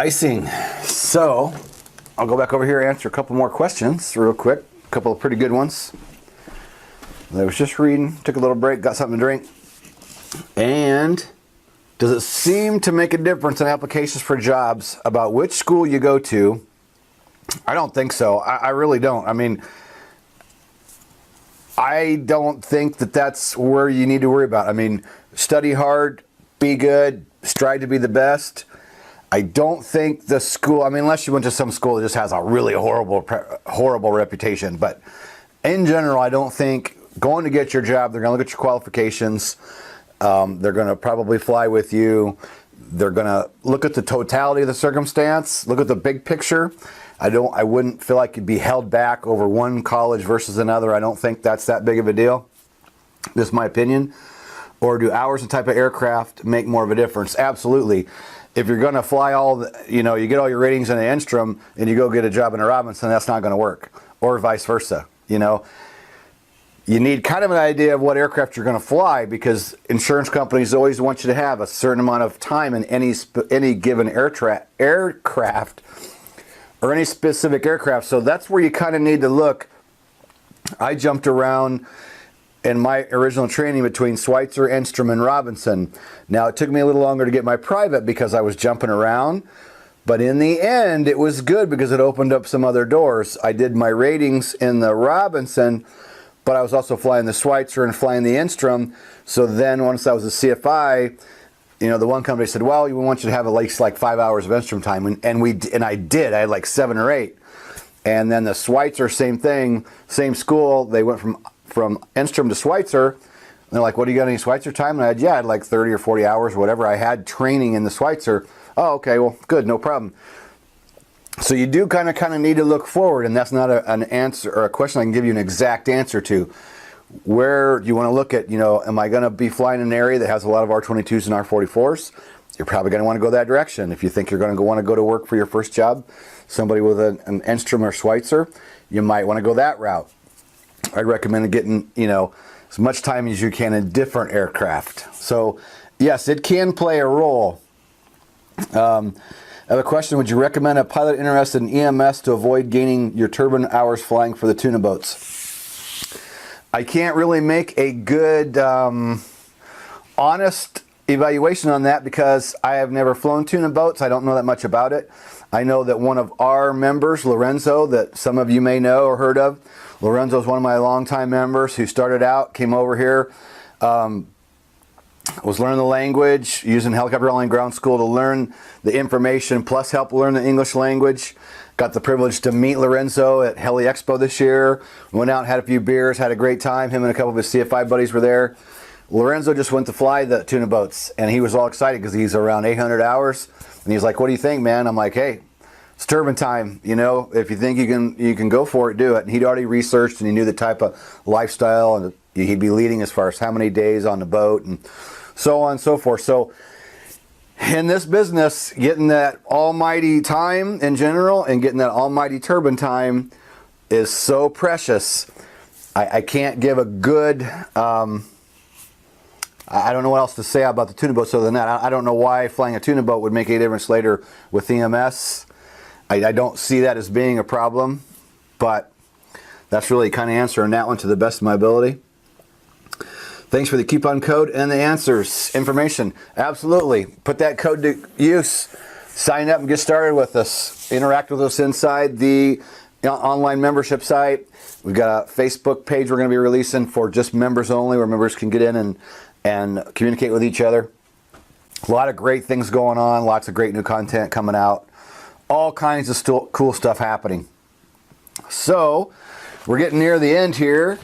Icing. So, I'll go back over here and answer a couple more questions real quick. A couple of pretty good ones. I was just reading, took a little break, got something to drink. And does it seem to make a difference in applications for jobs about which school you go to? I don't think so. I really don't. I mean, I don't think that that's where you need to worry about. I mean, study hard, be good, strive to be the best. I don't think the school, I mean, unless you went to some school that just has a really horrible reputation. But in general, I don't think going to get your job, they're going to look at your qualifications. They're going to probably fly with you. They're going to look at the totality of the circumstance, look at the big picture. I wouldn't feel like you'd be held back over one college versus another. I don't think that's that big of a deal. This is my opinion. Or do hours and type of aircraft make more of a difference? Absolutely. If you're going to fly you get all your ratings in the Enstrom and you go get a job in a Robinson, that's not going to work. Or vice versa. You need kind of an idea of what aircraft you're going to fly, because insurance companies always want you to have a certain amount of time in any given aircraft or any specific aircraft. So that's where you kind of need to look. I jumped around in my original training between Schweitzer, Enstrom, and Robinson. Now, it took me a little longer to get my private because I was jumping around. But in the end, it was good because it opened up some other doors. I did my ratings in the Robinson, but I was also flying the Schweitzer and flying the Enstrom. So then once I was a CFI, the one company said, well, we want you to have at least like 5 hours of Enstrom time. And I did. I had like 7 or 8. And then the Schweitzer, same thing, same school. They went from Enstrom to Schweitzer. And they're like, what, do you got any Schweitzer time? And I had like 30 or 40 hours or whatever. I had training in the Schweitzer. Oh, okay, well, good, no problem. So you do kind of need to look forward, and that's not an answer or a question I can give you an exact answer to. Where do you want to look at, am I going to be flying in an area that has a lot of R-22s and R-44s? You're probably going to want to go that direction. If you think you're going to want to go to work for your first job, somebody with an Enstrom or Schweitzer, you might want to go that route. I'd recommend getting, as much time as you can in different aircraft. So, yes, it can play a role. I have a question. Would you recommend a pilot interested in EMS to avoid gaining your turbine hours flying for the tuna boats? I can't really make a good, honest evaluation on that because I have never flown tuna boats. I don't know that much about it. I know that one of our members, Lorenzo, that some of you may know or heard of, Lorenzo is one of my longtime members who started out, came over here, was learning the language, using Helicopter Airline Ground School to learn the information, plus help learn the English language. Got the privilege to meet Lorenzo at Heli Expo this year. Went out and had a few beers, had a great time. Him and a couple of his CFI buddies were there. Lorenzo just went to fly the tuna boats, and he was all excited because he's around 800 hours. And he's like, what do you think, man? I'm like, hey, it's turbine time. If you think you can go for it, do it. And he'd already researched, and he knew the type of lifestyle and he'd be leading as far as how many days on the boat and so on and so forth. So in this business, getting that almighty time in general and getting that almighty turbine time is so precious. I can't give a good, I don't know what else to say about the tuna boats other than that. I don't know why flying a tuna boat would make any difference later with EMS. I don't see that as being a problem, but that's really kind of answering that one to the best of my ability. Thanks for the coupon code and the answers. Information. Absolutely. Put that code to use. Sign up and get started with us. Interact with us inside the online membership site. We've got a Facebook page we're going to be releasing for just members only, where members can get in and communicate with each other. A lot of great things going on. Lots of great new content coming out. All kinds of cool stuff happening. So, we're getting near the end here.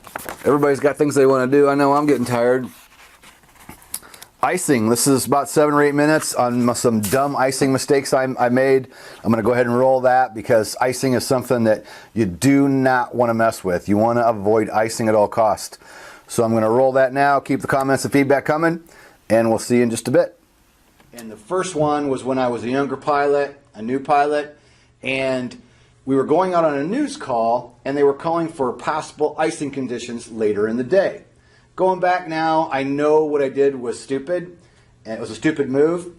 Everybody's got things they want to do. I know I'm getting tired. Icing. This is about 7 or 8 minutes on some dumb icing mistakes I made. I'm going to go ahead and roll that because icing is something that you do not want to mess with. You want to avoid icing at all costs. So I'm going to roll that now. Keep the comments and feedback coming, and we'll see you in just a bit. And the first one was when I was a younger pilot, a new pilot, and we were going out on a news call, and they were calling for possible icing conditions later in the day. Going back now, I know what I did was stupid, and it was a stupid move.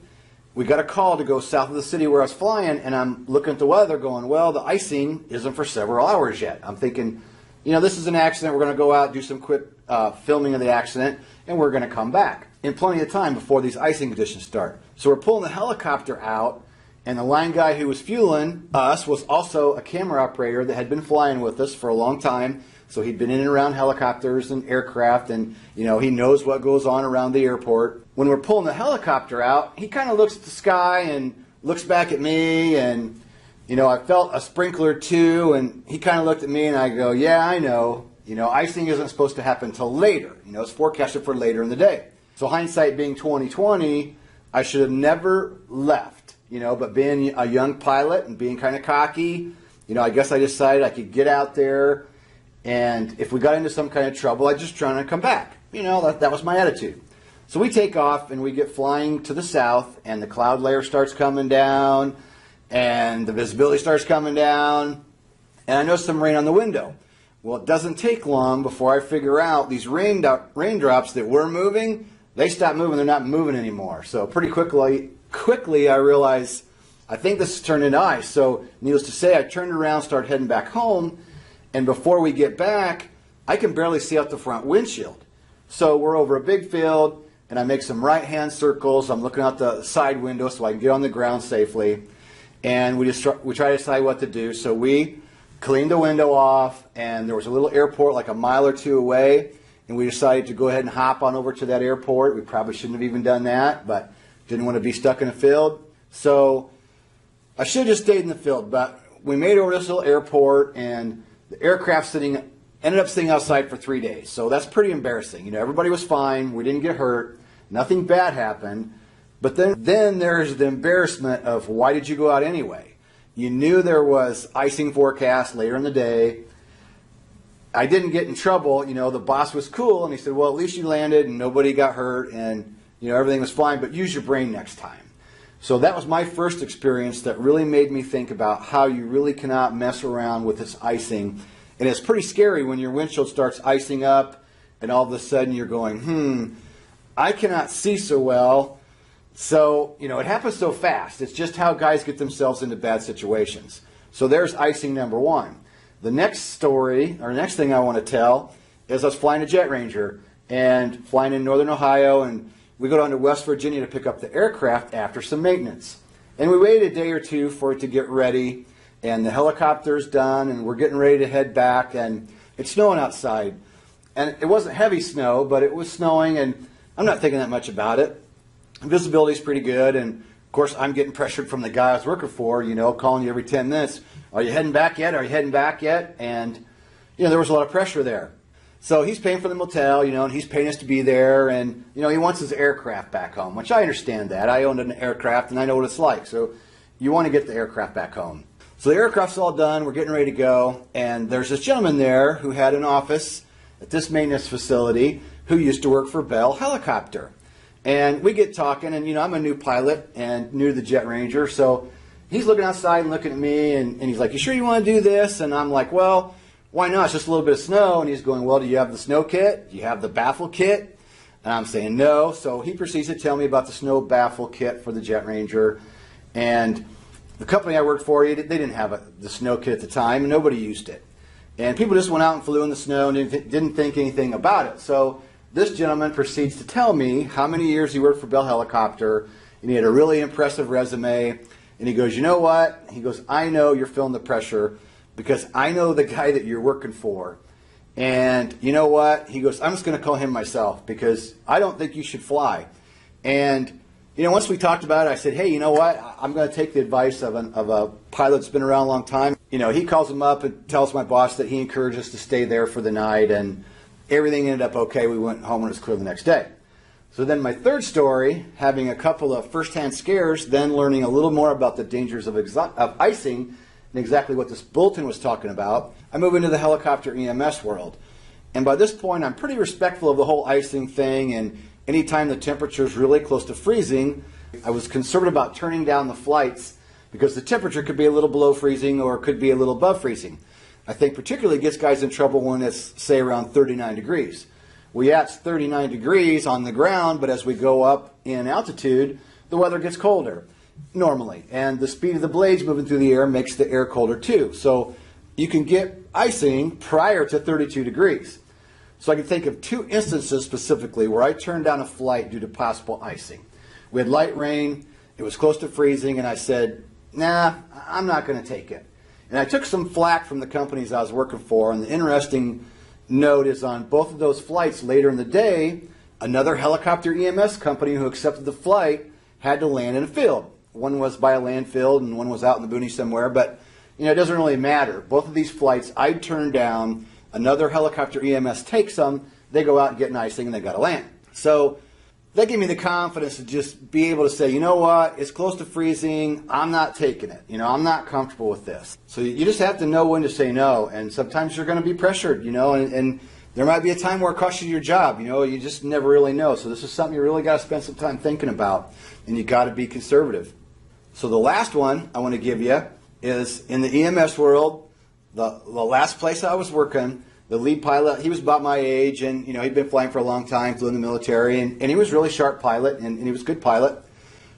we got a call to go south of the city where I was flying, and I'm looking at the weather going, well, the icing isn't for several hours yet. I'm thinking, this is an accident. We're going to go out, do some quick filming of the accident, and we're going to come back in plenty of time before these icing conditions start. So we're pulling the helicopter out, and the line guy who was fueling us was also a camera operator that had been flying with us for a long time. So he'd been in and around helicopters and aircraft, and he knows what goes on around the airport. When we're pulling the helicopter out, he kind of looks at the sky and looks back at me, and I felt a sprinkler too, and he kind of looked at me, and I go, yeah, I know. Icing isn't supposed to happen till later. It's forecasted for later in the day. So hindsight being 2020, I should have never left. But being a young pilot and being kind of cocky, I guess I decided I could get out there, and if we got into some kind of trouble, I'd just try to come back. That was my attitude. So we take off, and we get flying to the south, and the cloud layer starts coming down, and the visibility starts coming down, and I notice some rain on the window. Well, it doesn't take long before I figure out these raindrops that were moving, they stop moving, they're not moving anymore. So pretty quickly I realized, I think this has turned into ice. So needless to say, I turned around, started heading back home, and before we get back, I can barely see out the front windshield. So we're over a big field, and I make some right-hand circles. I'm looking out the side window so I can get on the ground safely. And we try to decide what to do. So we cleaned the window off, and there was a little airport like a mile or two away, and we decided to go ahead and hop on over to that airport. We probably shouldn't have even done that, but didn't want to be stuck in a field. So I should have just stayed in the field, but we made it over this little airport, and the aircraft ended up sitting outside for 3 days. So that's pretty embarrassing. Everybody was fine. We didn't get hurt. Nothing bad happened. But then there's the embarrassment of, why did you go out anyway? You knew there was icing forecast later in the day. I didn't get in trouble. The boss was cool, and he said, well, at least you landed and nobody got hurt, and everything was fine, but use your brain next time. So that was my first experience that really made me think about how you really cannot mess around with this icing. And it's pretty scary when your windshield starts icing up, and all of a sudden you're going, I cannot see so well. So, it happens so fast. It's just how guys get themselves into bad situations. So there's icing number one. The next story, or next thing I want to tell, is I was flying a Jet Ranger and flying in northern Ohio, and we go down to West Virginia to pick up the aircraft after some maintenance. And we waited a day or two for it to get ready, and the helicopter's done, and we're getting ready to head back, and it's snowing outside. And it wasn't heavy snow, but it was snowing, and I'm not thinking that much about it. Visibility's pretty good, and of course I'm getting pressured from the guy I was working for, calling you every 10 minutes. Are you heading back yet? Are you heading back yet? And, there was a lot of pressure there. So he's paying for the motel, and he's paying us to be there, and, he wants his aircraft back home, which I understand that. I owned an aircraft, and I know what it's like. So you want to get the aircraft back home. So the aircraft's all done. We're getting ready to go, and there's this gentleman there who had an office at this maintenance facility who used to work for Bell Helicopter. And we get talking, and I'm a new pilot and new to the Jet Ranger, so he's looking outside and looking at me, and he's like, you sure you want to do this? And I'm like, well, why not? It's just a little bit of snow. And he's going, well, do you have the snow kit? Do you have the baffle kit? And I'm saying no. So he proceeds to tell me about the snow baffle kit for the Jet Ranger. And the company I worked for, they didn't have the snow kit at the time, and nobody used it. And people just went out and flew in the snow and didn't think anything about it. So this gentleman proceeds to tell me how many years he worked for Bell Helicopter, and he had a really impressive resume. And he goes, you know what? He goes, I know you're feeling the pressure because I know the guy that you're working for. And you know what? He goes, I'm just going to call him myself because I don't think you should fly. And, once we talked about it, I said, hey, you know what? I'm going to take the advice of a pilot that's been around a long time. He calls him up and tells my boss that he encouraged us to stay there for the night, and everything ended up okay. We went home and it was clear the next day. So then my third story, having a couple of first-hand scares, then learning a little more about the dangers of icing and exactly what this bulletin was talking about, I move into the helicopter EMS world. And by this point, I'm pretty respectful of the whole icing thing, and anytime the temperature is really close to freezing, I was concerned about turning down the flights because the temperature could be a little below freezing or it could be a little above freezing. I think particularly gets guys in trouble when it's, say, around 39 degrees. Well, yeah, it's 39 degrees on the ground, but as we go up in altitude, the weather gets colder normally, and the speed of the blades moving through the air makes the air colder too. So you can get icing prior to 32 degrees. So I can think of 2 instances specifically where I turned down a flight due to possible icing. We had light rain, it was close to freezing, and I said, nah, I'm not going to take it. And I took some flack from the companies I was working for, and the interesting note is on both of those flights later in the day, another helicopter EMS company who accepted the flight had to land in a field. One was by a landfill and one was out in the boonies somewhere, but it doesn't really matter. Both of these flights I turned down. Another helicopter EMS takes them, they go out and get an icing, and they got to land. So that gave me the confidence to just be able to say, you know what, it's close to freezing, I'm not taking it. I'm not comfortable with this. So you just have to know when to say no, and sometimes you're going to be pressured, and there might be a time where it costs you your job, you just never really know. So this is something you really got to spend some time thinking about, and you got to be conservative. So the last one I want to give you is in the EMS world. The last place I was working, the lead pilot, he was about my age, and he'd been flying for a long time, flew in the military, and he was a really sharp pilot, and he was a good pilot.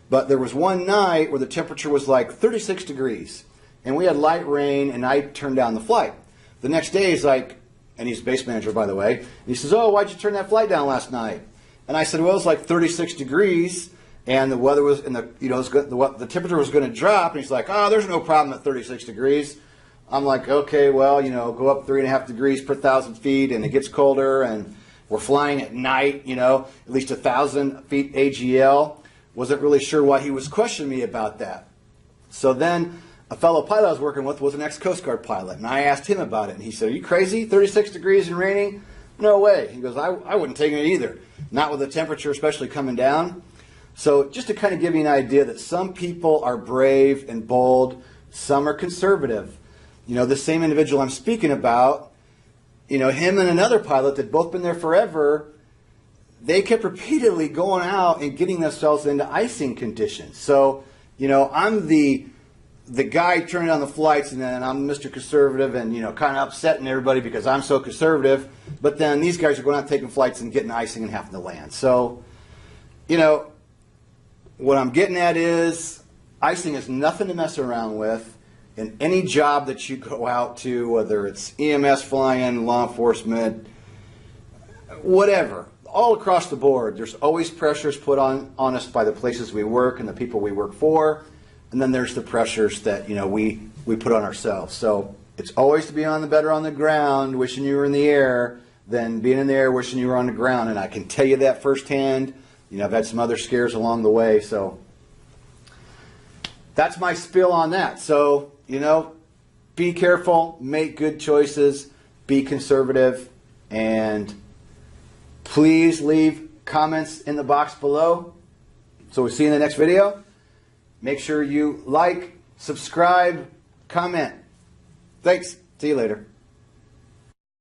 But there was one night where the temperature was like 36 degrees, and we had light rain, and I turned down the flight. The next day he's like, and he's base manager, by the way, and he says, oh, why'd you turn that flight down last night? And I said, well, it was like 36 degrees, and the weather was, and the temperature was going to drop, and he's like, oh, there's no problem at 36 degrees. I'm like, okay, well, go up 3.5 degrees per 1,000 feet, and it gets colder, and we're flying at night, at least 1,000 feet AGL. Wasn't really sure why he was questioning me about that. So then a fellow pilot I was working with was an ex-Coast Guard pilot, and I asked him about it, and he said, are you crazy? 36 degrees and raining? No way. He goes, I wouldn't take it either, not with the temperature especially coming down. So just to kind of give you an idea that some people are brave and bold, some are conservative. The same individual I'm speaking about, him and another pilot that both been there forever, they kept repeatedly going out and getting themselves into icing conditions. So, I'm the guy turning down the flights, and then I'm Mr. Conservative and, kind of upsetting everybody because I'm so conservative. But then these guys are going out taking flights and getting icing and having to land. So, what I'm getting at is icing is nothing to mess around with. In any job that you go out to, whether it's EMS flying, law enforcement, whatever, all across the board, there's always pressures put on us by the places we work and the people we work for, and then there's the pressures that we put on ourselves. So it's always to be better on the ground, wishing you were in the air, than being in the air wishing you were on the ground. And I can tell you that firsthand. I've had some other scares along the way, so that's my spiel on that. So, be careful, make good choices, be conservative, and please leave comments in the box below. So we'll see you in the next video. Make sure you like, subscribe, comment. Thanks. See you later.